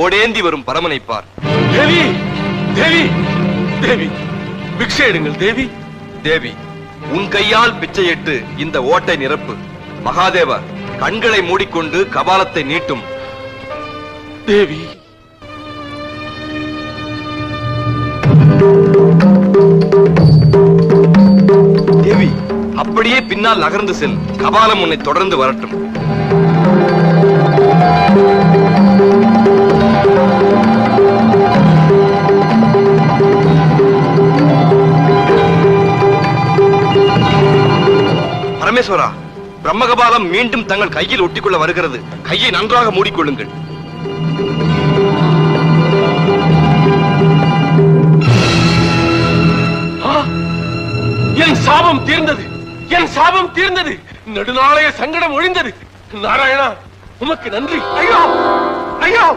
ஓடேந்தி வரும் பரமனை பார். தேவி தேவி தேவி, பிக்ஷை எடுங்கள் தேவி. தேவி, உன் கையால் பிச்சையிட்டு இந்த ஓட்டை நிரப்பு. மகாதேவா, கண்களை மூடிக்கொண்டு கபாலத்தை நீட்டும். தேவி, தேவி, அப்படியே பின்னால் நகர்ந்து செல். கபாலம் உன்னை தொடர்ந்து வரட்டும். பரமேஸ்வரா, பிரம்மகபாலம் மீண்டும் தங்கள் கையில் ஒட்டிக்கொள்ள வருகிறது. கையை நன்றாக மூடிக்கொள்ளுங்கள். என் சாபம் தீர்ந்தது, என் சாபம் தீர்ந்தது. நெடுநாளைய சங்கடம் ஒழிந்தது. நாராயணா, உமக்கு நன்றி. ஐயோ ஐயோ.